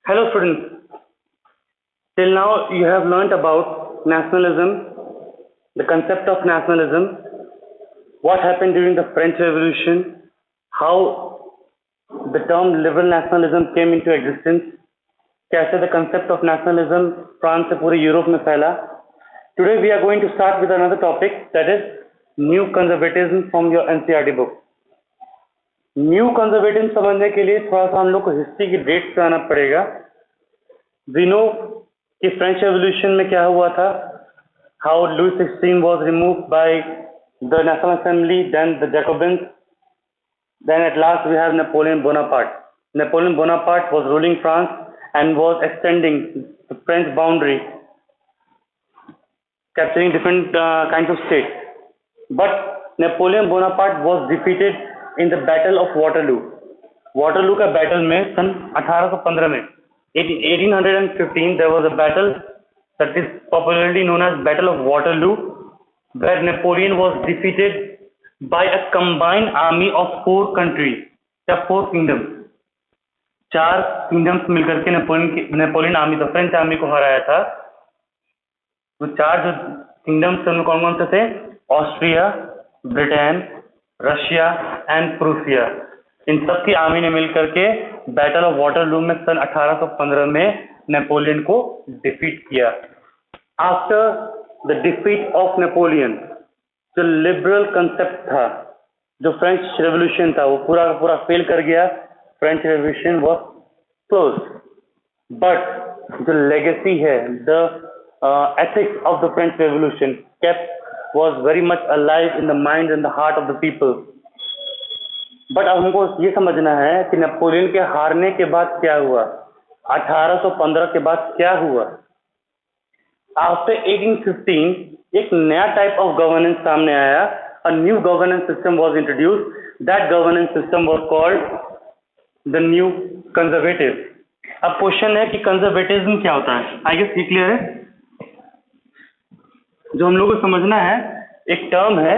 Hello students, till now you have learnt about nationalism, the concept of nationalism, what happened during the French Revolution, how the term liberal nationalism came into existence, कैसे the concept of nationalism France से पूरे Europe में फैला. Today we are going to start with another topic, that is new conservatism from your NCERT book. New conservatism समझने के लिए थोड़ा सा हम लोग को हिस्ट्री की डेट पे आना पड़ेगा. वी नो कि फ्रेंच रेवोल्यूशन में क्या हुआ था, how Louis 16 was removed by the national assembly, then the Jacobins, then at last we have Napoleon Bonaparte. Napoleon Bonaparte was ruling France and was extending the French boundary, capturing different kinds of states. But Napoleon Bonaparte was defeated in the Battle of Waterloo. Waterloo का battle में सन 1815 में 1815 there was a battle that is popularly known as Battle of Waterloo, where Napoleon was defeated by a combined army of four countries, the four kingdoms. चार kingdoms मिलकर के Napoleon army, तो French army को हराया था. वो चार जो किंगडम्स थे कौन कौन से थे? Austria, Britain, Russia and Prussia. इन सब की आर्मी ने मिलकर के बैटल ऑफ वाटरलू में सन 1815 में नेपोलियन को डिफीट किया. After the defeat of Napoleon, जो लिबरल कंसेप्ट था, जो फ्रेंच रेवोल्यूशन था, वो पूरा का पूरा फेल कर गया. French Revolution was closed, but the legacy है, the ethics of the French Revolution was very much alive in the mind and the heart of the people. But अब हमको ये समझना है कि नेपोलियन के हारने के बाद क्या हुआ, 1815 के बाद क्या हुआ. After 1815 एक नया टाइप ऑफ गवर्नेंस सामने आया. A new governance system was introduced. That governance system was called the new conservative. अब क्वेश्चन है कि कंजर्वेटिज्म क्या होता है. आई गेस ये क्लियर है. जो हम लोग को समझना है, एक टर्म है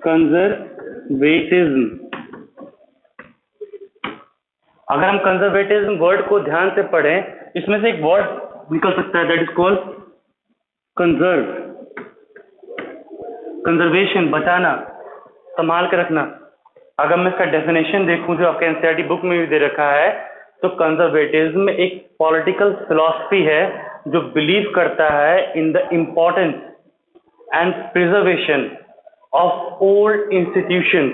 कंजर्वेटिज्म. अगर हम कंजर्वेटिज्म वर्ड को ध्यान से पढ़ें, इसमें से एक वर्ड निकल सकता है, that is called conserve. Conservation, बचाना, संभाल के रखना. अगर मैं इसका डेफिनेशन देखूं जो आपके एनसीईआरटी बुक में भी दे रखा है, तो कंजर्वेटिज्म एक पॉलिटिकल फिलॉसफी है जो बिलीव करता है in the importance and preservation of old institutions,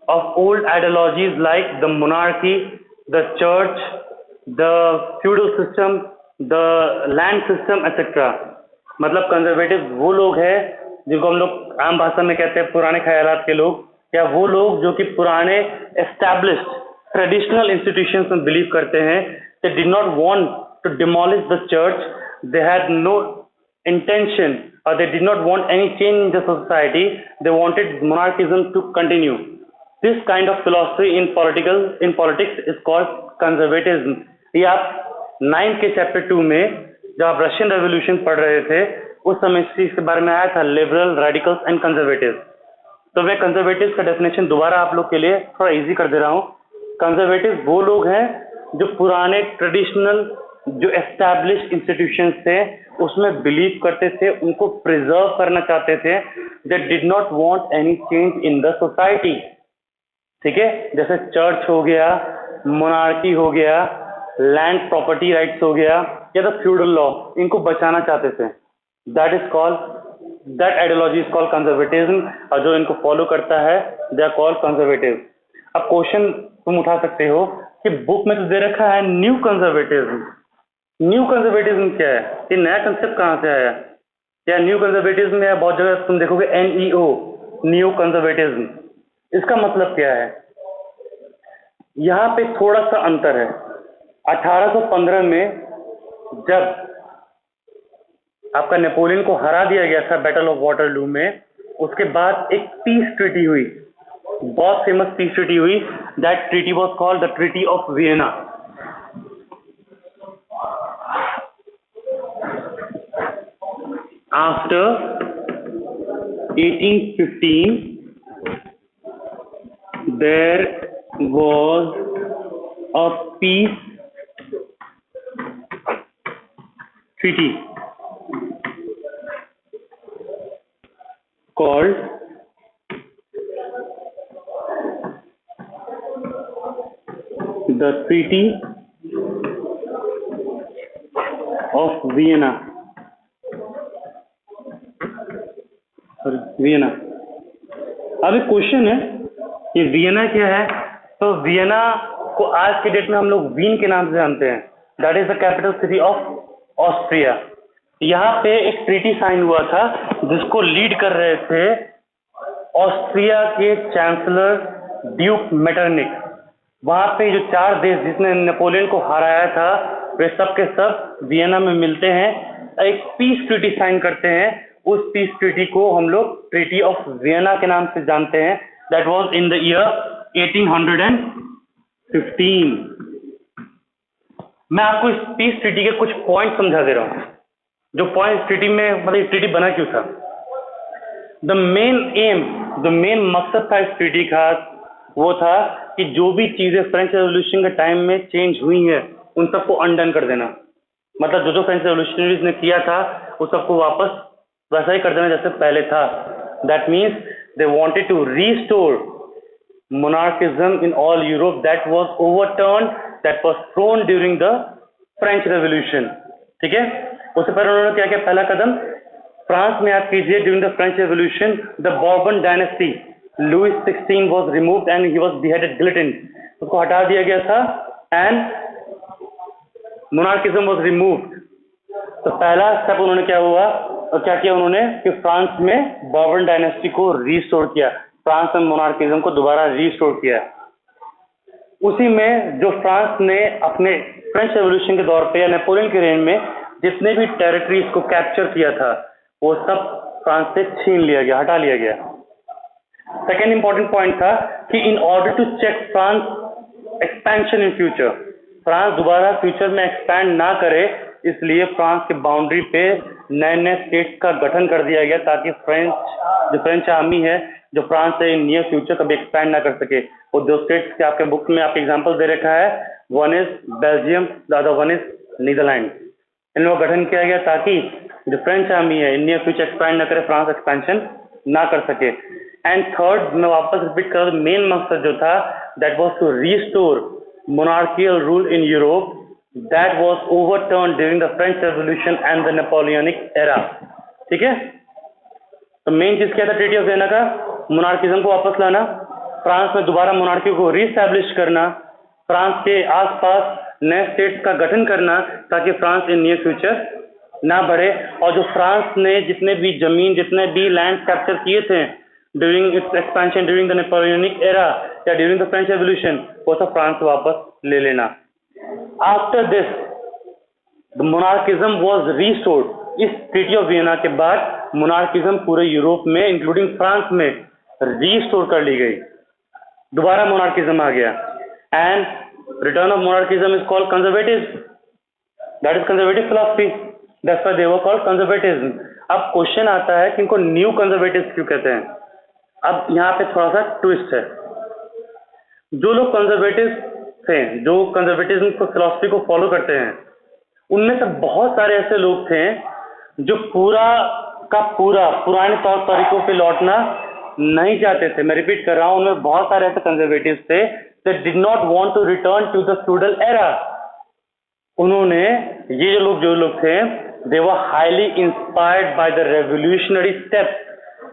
of old ideologies like the monarchy, the church, the feudal system, the land system etcetera. मतलब कंजर्वेटिव वो लोग हैं जिनको हम लोग आम भाषा में कहते हैं पुराने ख्यालात के लोग, या वो लोग जो कि पुराने एस्टैब्लिश्ड ट्रेडिशनल इंस्टीट्यूशंस में बिलीव करते हैं. They did not want to demolish the church, they had no intention और they did not want any change in the society, they wanted monarchism to continue. This kind of philosophy in politics is called conservatism. ये आप 9 के chapter 2 में जब आप Russian revolution पढ़ रहे थे, उस समय इस चीज के बारे में आया था, लिबरल, रेडिकल्स एंड कंजर्वेटिव. तो मैं कंजर्वेटिव का डेफिनेशन दोबारा आप लोग के लिए थोड़ा इजी कर दे रहा हूँ. कंजर्वेटिव वो लोग हैं जो पुराने ट्रेडिशनल जो एस्टैब्लिश्ड इंस्टीट्यूशंस थे उसमें बिलीव करते थे, उनको प्रिजर्व करना चाहते थे. दे did not want any change in the society. ठीक है, जैसे चर्च हो गया, मोनार्की हो गया, लैंड प्रॉपर्टी राइट्स हो गया, या द फ्यूडल लॉ, इनको बचाना चाहते थे. That ideology is called conservatism, और जो इनको फॉलो करता है they are called conservative. अब क्वेश्चन तुम उठा सकते हो कि बुक में तो दे रखा है न्यू कंजर्वेटिज्म. न्यू कंजर्वेटिज्म क्या है? ये नया कंसेप्ट कहाँ से आया? या न्यू कंजर्वेटिज्म में बहुत जगह तुम देखोगे NEO, न्यू कंजर्वेटिज्म. इसका मतलब क्या है? यहाँ पे थोड़ा सा अंतर है. 1815 में जब आपका नेपोलियन को हरा दिया गया था बैटल ऑफ वाटरलू में, उसके बाद एक पीस ट्रीटी हुई, बहुत फेमस पीस ट्रीटी हुई. That treaty was called the treaty of Vienna. After 1815 there was a peace treaty called the Treaty of Vienna. Vienna. अब एक क्वेश्चन है कि वियना क्या है। तो वियना को आज के डेट में हम लोग वीन के नाम से जानते हैं। That is the capital city of Austria. यहाँ पे एक ट्रीटी साइन हुआ था जिसको लीड कर रहे थे ऑस्ट्रिया के चांसलर ड्यूक मेटरनिक। वहां पे जो 4 देश जिसने नेपोलियन को हराया था वे सब के सब वियना में मिलते हैं, एक पीस ट्रीटी साइन करते हैं। उस पीस ट्रीटी को हम लोग ट्रीटी ऑफ वियना के नाम से जानते हैं। That was in the year 1815। मैं आपको इस पीस ट्रीटी के कुछ पॉइंट समझा दे रहा हूँ। जो पॉइंट ट्रीटी में मतलब ट्रीटी बना क्यों था। द मेन मकसद था इस ट्रीटी का वो था कि जो भी चीजें फ्रेंच रेवोल्यूशन के टाइम में चेंज हुई है उन सबको अनडन कर देना। मतलब जो फ्रेंच रेवोल्यूशनरीज ने किया था वो सबको वापस वैसा ही कर देना जैसे पहले था। That means they wanted to restore monarchism in all Europe that was overturned, that was thrown during the French revolution. ठीक है। उससे पहले उन्होंने क्या किया, पहला कदम फ्रांस में आप कीजिए। During the French revolution the Bourbon dynasty Louis 16 was removed and he was beheaded guillotine. उसको हटा दिया गया था एंड मोनार्किज्म वाज रिमूव्ड। तो पहला स्टेप उन्होंने क्या हुआ और क्या किया उन्होंने कि फ्रांस में बॉर्बन डायनेस्टी को रीस्टोर किया। फ्रांस में मोनार्किज्म को दोबारा रीस्टोर किया। उसी में जो फ्रांस ने अपने फ्रेंच रेवोल्यूशन के दौर पे या नेपोलियन के रेन में जितने भी टेरिटरीज को कैप्चर किया था वो सब फ्रांस से छीन लिया गया, हटा लिया गया। सेकेंड इंपॉर्टेंट पॉइंट था कि in order to check France expansion in future, France दोबारा फ्यूचर में एक्सपैंड ना करे, इसलिए फ्रांस की बाउंड्री पे नए नए स्टेट्स का गठन कर दिया गया ताकि फ्रेंच आर्मी है जो फ्रांस से नियर फ्यूचर कभी एक्सपैंड ना कर सके। वो 2 स्टेट्स के आपके बुक में आपके एग्जांपल दे रखा है, one is Belgium, the other one is Netherland. इन लोगों का गठन किया गया ताकि जो फ्रेंच आर्मी है नियर फ्यूचर एक्सपैंड ना करे, फ्रांस एक्सपेंशन ना कर सके। एंड थर्ड, मैं वापस रिपीट कर, मेन मकसद जो था that was to restore monarchical rule in Europe that was overturned during the French Revolution and the Napoleonic era। ठीक है। तो मेन चीज क्या था ट्रीटी ऑफ वियना का, मोनार्किज्म को वापस लाना, फ्रांस में दोबारा मोनार्की को रीस्टैब्लिश करना, फ्रांस के आसपास नए स्टेट्स का गठन करना ताकि फ्रांस इन नियर फ्यूचर ना बढ़े। और जो फ्रांस ने जितने भी जमीन जितने भी लैंड कैप्चर किए थे during its expansion during the Napoleonic era या ड्यूरिंग द फ्रेंच रेवोल्यूशन वो सब फ्रांस से वापस ले लेना। After this the monarchism was restored. इस ट्रीटी ऑफ वियना के बाद मोनार्किज्म पूरे यूरोप में इंक्लूडिंग फ्रांस में रीस्टोर कर ली गई, दोबारा मोनार्किज्म आ गया। And return of monarchism is called conservative, that is conservative philosophy, that's why they were called conservatism. अब क्वेश्चन आता है कि इनको न्यू कंजर्वेटिव क्यों कहते हैं। अब यहाँ पे थोड़ा सा ट्विस्ट है। जो लोग कंजर्वेटिव थे, जो कंजर्वेटिज्म को फिलॉसफी को फॉलो करते हैं, उनमें से बहुत सारे ऐसे लोग थे जो पूरा का पूरा पुराने तौर तरीकों पे लौटना नहीं चाहते थे। मैं रिपीट कर रहा हूं, उनमें बहुत सारे ऐसे कंजर्वेटिव थे that did not want to return to the feudal era. उन्होंने ये जो लोग थे they were highly inspired by the revolutionary steps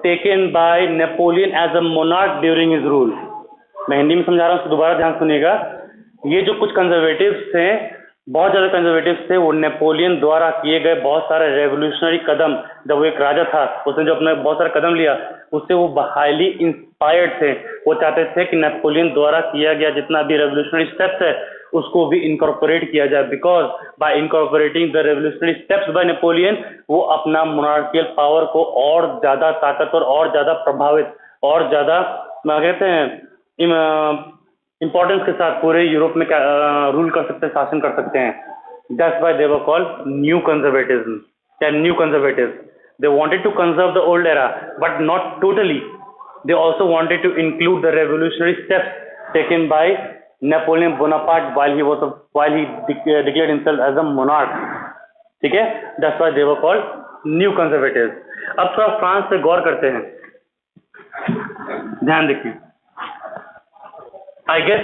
taken by Napoleon as a monarch during his rule। मैं हिंदी में समझा रहा हूँ, दोबारा ध्यान सुनिएगा। ये जो कुछ कंजर्वेटिव्स थे, बहुत ज्यादा कंजर्वेटिव्स थे, वो नेपोलियन द्वारा किए गए बहुत सारे रेवोल्यूशनरी कदम, जब वो एक राजा था उसने जो अपने बहुत सारे कदम लिया उससे वो हाईली इंस्पायर्ड थे। वो चाहते थे कि नेपोलियन द्वारा किया गया जितना भी रेवोल्यूशनरी स्टेप्स है उसको भी इनकॉर्पोरेट किया जाए, because by incorporating the revolutionary steps bye Napoleon वो अपना मोनार्कियल पावर को और ज्यादा ताकतवर और ज्यादा प्रभावित और ज्यादा कहते हैं इंपॉर्टेंस के साथ पूरे यूरोप में रूल कर सकते हैं, शासन कर सकते हैं। That's why they were called new conservatism या new conservatives. They wanted to conserve the old era but not totally, they also wanted to include the revolutionary steps taken by Napoleon Bonaparte while he declared himself as a monarch. ठीक है, that's why they were called new conservatives. अब थोड़ा France पे गौर करते हैं, ध्यान देखिए. I guess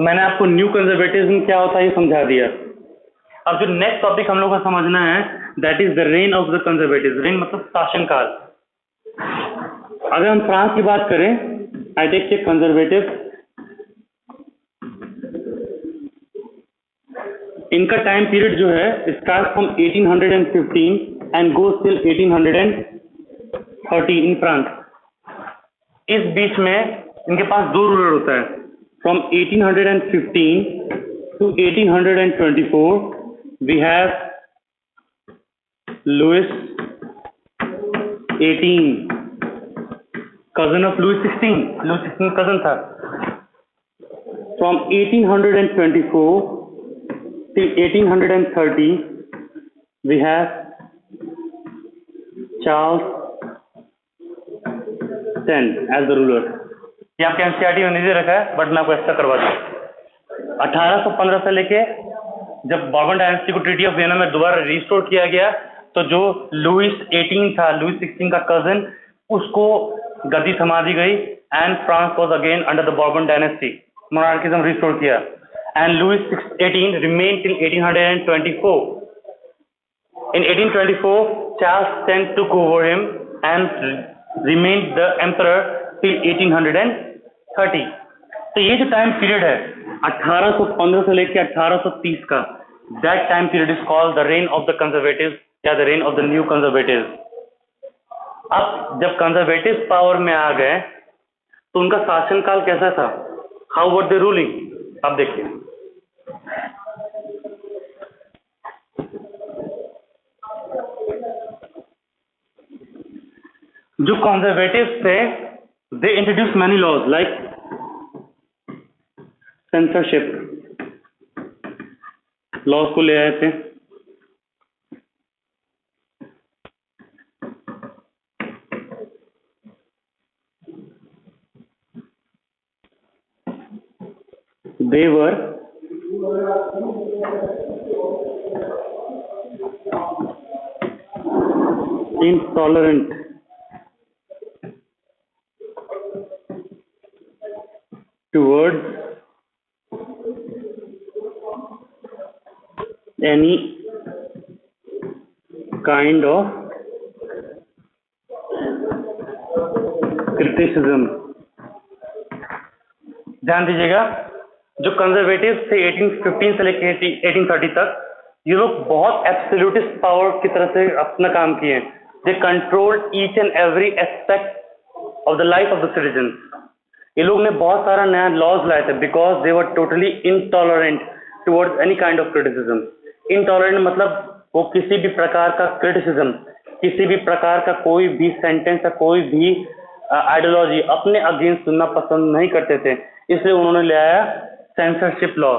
मैंने आपको न्यू कंजर्वेटिज्म क्या होता है ये समझा दिया. अब जो नेक्स्ट टॉपिक हम लोग को समझना है that is the reign of the conservatives. Rain मतलब शासनकाल. अगर हम फ्रांस की बात करें, आई टेक के कंजर्वेटिव, इनका टाइम पीरियड जो है start from 1815 and goes till 1830 in France. इस बीच में इनके पास दो रूलर होता है. From 1815 to 1824 we have Louis 18, cousin of Louis 16. Louis 16 cousin था. From 1824 till 1830 we have Charles X as the ruler. ये आपके एनसीईआरटी में नहीं दे रखा है बट मैं आपको एक्स्ट्रा करवा दूँ. 1815 से लेके जब बॉर्बन डायनेस्टी को ट्रीटी ऑफ वियना में दोबारा रिस्टोर किया गया तो जो लुइस 18 था, लुइस 16 का कजन, उसको गद्दी थमा दी गई and France was again under the Bourbon dynasty. Monarchism restore किया and Louis 18 remain till 1824. In 1824 Charles X took over him and remained the emperor till 1830. तो ये जो टाइम पीरियड है 1815 से लेकर 1830 का, that time period is called the reign of the conservatives या the reign of the new conservatives. अब जब कंजर्वेटिव पावर में आ गए तो उनका शासनकाल कैसा था? How were they ruling? अब देखिए, जो कंजर्वेटिव्स थे they introduce many laws like censorship. Laws को ले आए थे. They were intolerant towards any kind of criticism. ध्यान दीजिएगा, जो कंजर्वेटिव थे 1815 से लेकर 1830 तक, ये लोग बहुत एब्सोल्यूटिस्ट पावर की तरह से अपना काम किए. They controlled each and every aspect of the life of the citizen. ये लोग ने बहुत सारा नया लॉज लाए थे because they were totally intolerant towards any kind of criticism. Intolerant मतलब वो किसी भी प्रकार का क्रिटिसिज्म, किसी भी प्रकार का कोई भी सेंटेंस या कोई भी आइडियोलॉजी अपने अगेंस्ट सुनना पसंद नहीं करते थे. इसलिए उन्होंने ले आया सेंसरशिप लॉ.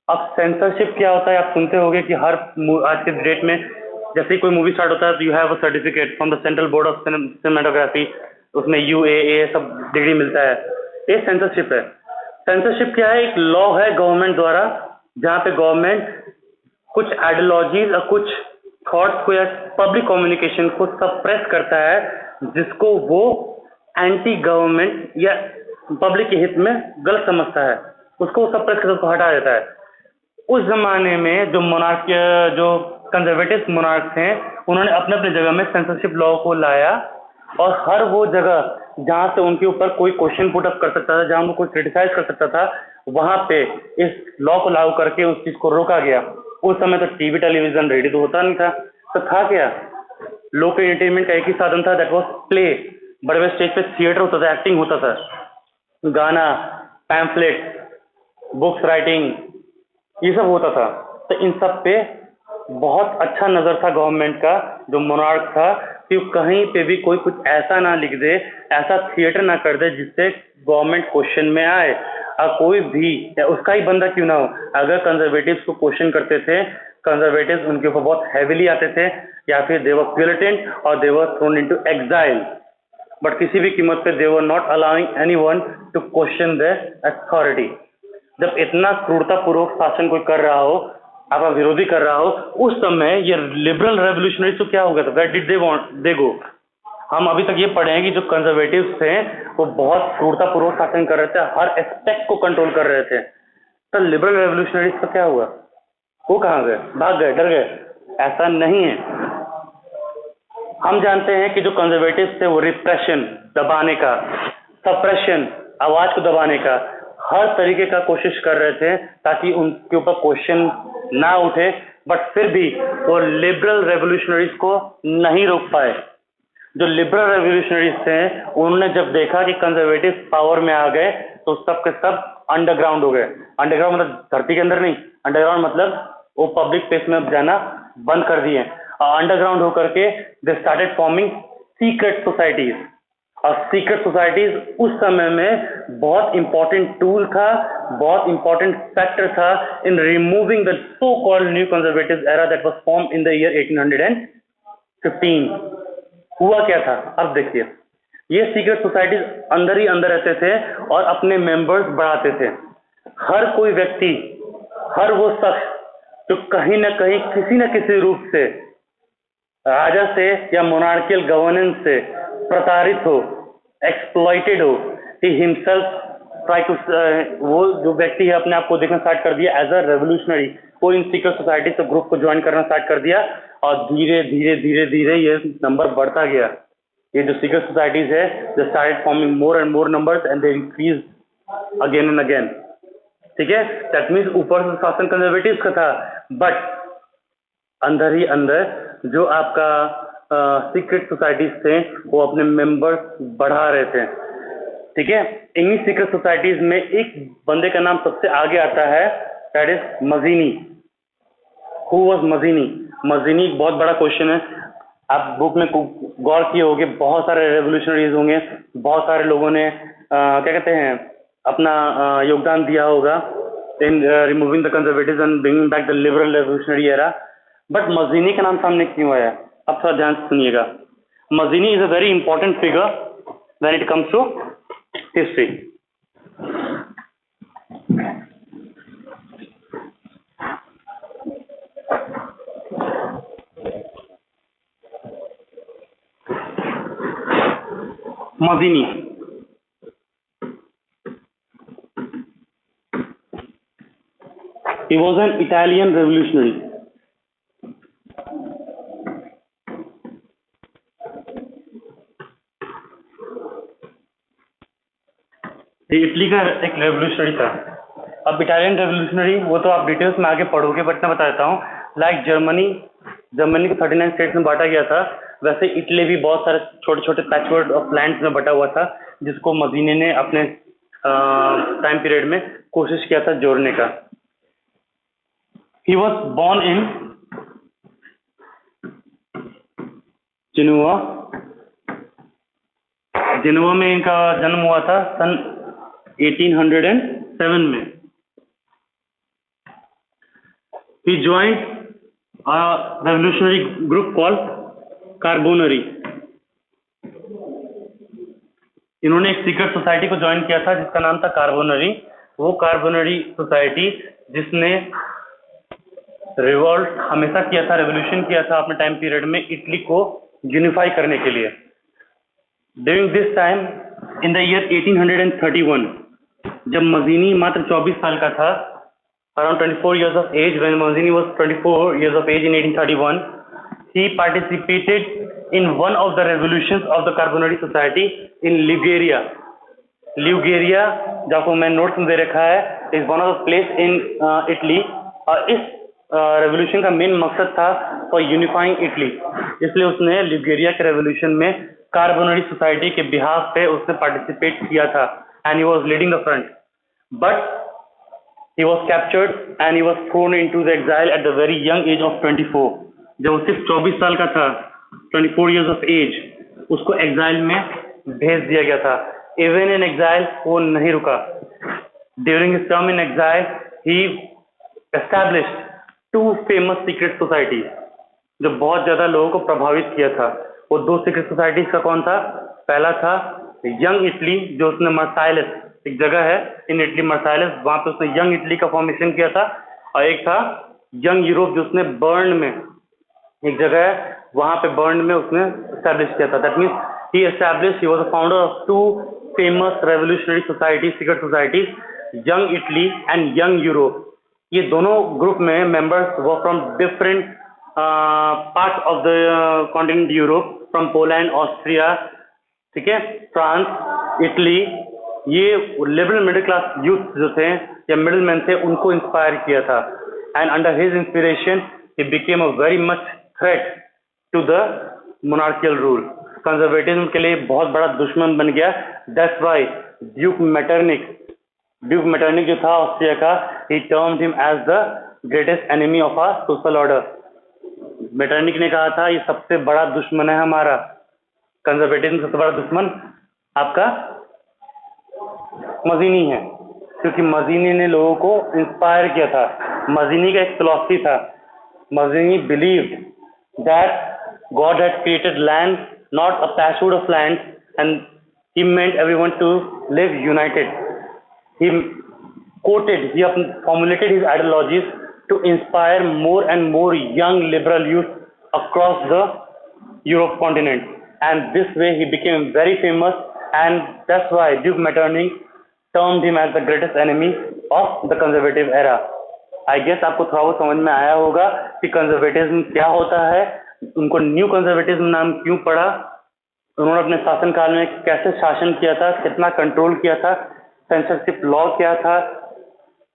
अब सेंसरशिप क्या होता है आप सुनते होंगे कि हर आज के डेट में जैसे ही कोई मूवी स्टार्ट होता है तो you have a certificate from the central board of cinematography, उसमें UAA सब डिग्री मिलता है. ये सेंसरशिप है. सेंसरशिप क्या है? एक लॉ है गवर्नमेंट द्वारा जहाँ पे गवर्नमेंट कुछ आइडियोलॉजीज और कुछ थॉट्स को या पब्लिक कम्युनिकेशन को सप्रेस करता है जिसको वो एंटी गवर्नमेंट या पब्लिक के हित में गलत समझता है, उसको सप्रेस करके उसको हटा देता है. उस जमाने में जो कंजर्वेटिव मोनार्क थे उन्होंने अपने अपने जगह में सेंसरशिप लॉ को लाया और हर वो जगह जहां से उनके ऊपर कोई क्वेश्चन पुट अप कर सकता था, जहां उनको कोई क्रिटिसाइज कर सकता था, वहां पे इस लॉ को लागू करके उस चीज को रोका गया. उस समय तो टीवी टेलीविजन रेडियो तो होता नहीं था, तो था क्या? लोग के एंटरटेनमेंट का एक ही साधन था, दैट वाज प्ले. बड़े बड़े स्टेज पे थिएटर होता था, एक्टिंग होता था, गाना, पैम्फलेट, बुक्स राइटिंग, ये सब होता था. तो इन सब पे बहुत अच्छा नजर था गवर्नमेंट का, जो मोनार्क था, कि कहीं पे भी कोई कुछ ऐसा ना लिख दे, ऐसा थिएटर ना कर दे जिससे गवर्नमेंट क्वेश्चन में आए. और कोई भी या उसका ही बंदा क्यों ना हो, अगर कंजर्वेटिव्स को क्वेश्चन करते थे, कंजर्वेटिव्स उनके ऊपर बहुत हैविली आते थे या फिर दे वर गिल्टेड और they were thrown into exile. But किसी भी कीमत पे they were not allowing anyone to question the authority. जब इतना क्रूरतापूर्वक शासन कोई कर रहा हो, आपका विरोधी कर रहा हो, उस समय ये लिबरल रेवोल्यूशनरी तो क्या हो गया था? Where did they want they go? हम अभी तक ये पढ़े हैं कि जो कंजर्वेटिव्स थे वो बहुत क्रूरतापूर्वक शासन कर रहे थे, हर एस्पेक्ट को कंट्रोल कर रहे थे। तो लिबरल रेवोल्यूशनरीज का क्या हुआ? वो कहाँ गए? भाग गए, डर गए? ऐसा नहीं है। हम जानते हैं कि जो कंजर्वेटिव्स थे वो रिप्रेशन, दबाने का, सप्रेशन, आवाज को दबाने का हर तरीके का कोशिश कर रहे थे ताकि उनके ऊपर क्वेश्चन ना उठे, बट फिर भी वो लिबरल रेवोल्यूशनरीज को नहीं रोक पाए। जो लिबरल रेवोल्यूशनरीज थे उन्होंने जब देखा कि कंजर्वेटिव पावर में आ गए तो सब के सब अंडरग्राउंड हो गए। अंडरग्राउंड मतलब धरती के अंदर नहीं, अंडरग्राउंड मतलब वो पब्लिक प्लेस में जाना बंद कर दिए। अंडरग्राउंड होकर के they started forming secret societies. और सीक्रेट सोसाइटीज उस समय में बहुत इंपॉर्टेंट टूल था, बहुत इंपॉर्टेंट फैक्टर था इन removing the so called new conservative era that was form in the year 1815। हुआ क्या था? अब देखिए, ये सीक्रेट सोसाइटीज अंदर ही अंदर रहते थे और अपने मेंबर्स बढ़ाते थे। हर कोई व्यक्ति, हर वो शख्स जो कहीं ना कहीं किसी न किसी रूप से राजा से या मोनार्कियल गवर्नेंस से प्रताड़ित हो, एक्सप्लॉइटेड हो, ही हिमसेल्फ ट्राई टू, वो जो व्यक्ति है अपने आप को देखना स्टार्ट कर दिया एज अ रेवोल्यूशनरी। कोई इन सीक्रेट सोसाइटी से ग्रुप को ज्वाइन करना स्टार्ट कर दिया और धीरे धीरे धीरे धीरे ये नंबर बढ़ता गया। ये जो सीक्रेट सोसाइटीज है they started forming more and more numbers and they increase again and again. ठीक है, दैट मीन्स ऊपर से शासन कंजर्वेटिव का था, बट अंदर ही अंदर जो आपका सीक्रेट सोसाइटीज थे वो अपने मेंबर्स बढ़ा रहे थे। ठीक है, इन्हीं सीक्रेट सोसाइटीज में एक बंदे का नाम सबसे आगे आता है, that is Mazzini. Who was Mazzini? Mazzini एक बहुत बड़ा क्वेश्चन है। आप बुक में गौर किए होंगे, बहुत सारे रेवोल्यूशनरीज होंगे, बहुत सारे लोगों ने क्या कहते हैं अपना योगदान दिया होगा in removing the conservatives and bringing back the liberal revolutionary era. But Mazzini का नाम सामने क्यों आया? अब थोड़ा ध्यान से सुनिएगा। Mazzini is a very important figure when it comes to history. Mazzini he was an Italian revolutionary. Italy का एक रेवोल्यूशनरी था। अब इटालियन रेवोल्यूशनरी वो तो आप डिटेल्स में आगे पढ़ोगे, बट मैं बता देता हूँ। लाइक जर्मनी को 39 स्टेट्स में बांटा गया था, वैसे इटली भी बहुत सारे छोटे छोटे पैचवर्क ऑफ लैंड्स में बटा हुआ था, जिसको मजीनी ने अपने टाइम पीरियड में कोशिश किया था जोड़ने का। He was born in Genoa में इनका जन्म हुआ था सन 1807 में। He joined a revolutionary group called Carbonari. इन्होंने एक सीक्रेट सोसाइटी को ज्वाइन किया था जिसका नाम था कार्बोनरी। वो कार्बोनरी सोसाइटी जिसने रिवॉल्ट हमेशा किया था, रेवोल्यूशन किया था अपने टाइम पीरियड में इटली को यूनिफाई करने के लिए। During this time in the year 1831, जब मजीनी मात्र 24 साल का था, around 24 years of age, when Mazzini was 24 years of age in 1831, he participated in one of the revolutions of the Carbonari Society in Liguria. Liguria, जो मैं notes में दे रखा है, is one of the place in Italy। और इस revolution का main मकसद था फॉर यूनिफाइंग इटली, इसलिए उसने लिगेरिया के रेवोल्यूशन में कार्बोनरी सोसाइटी के बिहाफ पे उसने पार्टिसिपेट किया था and he was leading the front. But he was captured and he was thrown into the exile at the very young age of 24। जब वो सिर्फ 24 साल का था, 24 years of age, उसको एग्जाइल में भेज दिया गया था। इवन इन एग्जाइल वो नहीं रुका। During his term in exile he established 2 famous secret societies जो बहुत ज्यादा लोगों को प्रभावित किया था। वो 2 सीक्रेट सोसाइटीज का कौन था? पहला था यंग इटली, जो उसने मर्साइलस, एक जगह है इन इटली मर्साइलस, वहां पे उसने यंग इटली का फॉर्मेशन किया था। और एक था यंग यूरोप, जो उसने बर्न में, एक जगह है वहां पे बर्न में उसने स्टैब्लिश किया था। That means he establish, he was a founder of two famous revolutionary society, secret societies, young Italy and young Europe. ये दोनों ग्रुप में मेंबर्स वो from different part of the continent Europe, from Poland, Austria, ठीक है, France, Italy. ये liberal middle class youth जो थे या मिडिल मैन थे, उनको इंस्पायर किया था। And under his inspiration he became a very much threat to the monarchical rule. Conservatism के लिए बहुत बड़ा दुश्मन बन गया। दैट्स व्हाई ड्यूक मेटरनिक जो था ऑस्ट्रिया का, he termed him as the greatest enemy of our social order. Metternich ने कहा था ये सबसे बड़ा दुश्मन है हमारा, कंजर्वेटिज्म सबसे बड़ा दुश्मन आपका मजीनी है, क्योंकि मजीनी ने लोगों को इंस्पायर किया था। मजीनी का एक फिलॉसफी था, Mazzini believed that God had created land, not a patchwork of land, and he meant everyone to live united. He formulated his ideologies to inspire more and more young liberal youth across the Europe continent, and this way he became very famous, and that's why Duke Metternich termed him as the greatest enemy of the conservative era. I guess आपको थोड़ा बहुत समझ में आया होगा कि conservatism क्या होता है, उनको न्यू कंजर्वेटिज्म नाम क्यों पड़ा, उन्होंने अपने शासनकाल में कैसे शासन किया था, कितना कंट्रोल किया था, सेंसरशिप लॉ क्या था,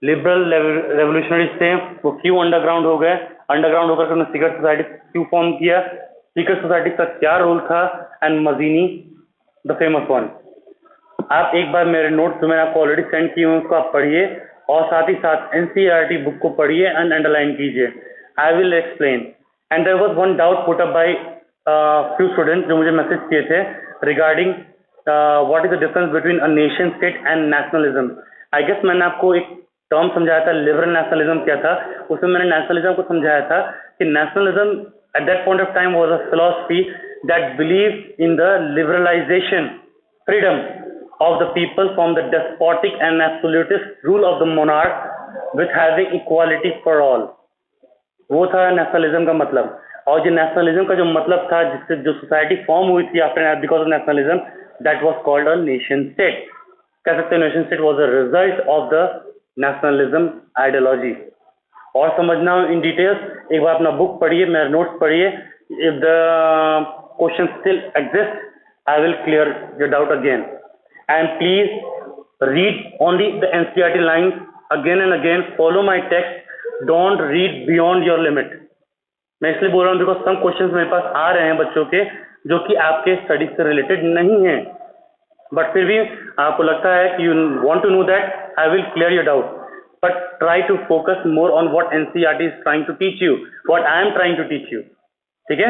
लिबरल रेवोल्यूशनरीज थे वो क्यों अंडरग्राउंड हो गए, अंडरग्राउंड होकर उन्होंने सीक्रेट सोसाइटी क्यों फॉर्म किया, सीक्रेट सोसाइटी का क्या रोल था, एंड मजीनी द फेमस वन। आप एक बार मेरे नोट्स जो मैंने आपको ऑलरेडी सेंड किए हैं उसको आप पढ़िए, और साथ ही साथ एनसीईआरटी बुक को पढ़िए एंड अंडरलाइन कीजिए। I will explain. And there was one doubt put up by few students जो मुझे मैसेज किए थे regarding what is the difference between a nation state and nationalism. I guess मैंने आपको एक टर्म समझाया था, लिबरल नेशनलिज्म क्या था, उसमें मैंने नेशनलिज्म को समझाया था कि nationalism at that point of time was a philosophy that believed in the liberalization, freedom of the people from the despotic and absolutist rule of the monarch with having equality for all. वो था nationalism का मतलब। और जो nationalism का जो मतलब था, जिससे जो सोसाइटी फॉर्म हुई थी after because of nationalism, that was called a nation state. कह सकते हैं nation state was a result of the nationalism ideology. और समझना इन डिटेल्स एक बार अपना बुक पढ़िए, मेरे नोट्स पढ़िए। if the question still exists, I will clear your doubt again. And please read only the NCERT lines again and again. Follow my text. Don't read beyond your limit. मैं इसलिए बोल रहा हूँ because some questions मेरे पास आ रहे हैं बच्चों के जो कि आपके स्टडीज से रिलेटेड नहीं है, बट फिर भी आपको लगता है कि you want to know that, I will clear your doubt, but try to focus more on what NCERT is trying to teach you, what I am trying to teach you. ठीक है,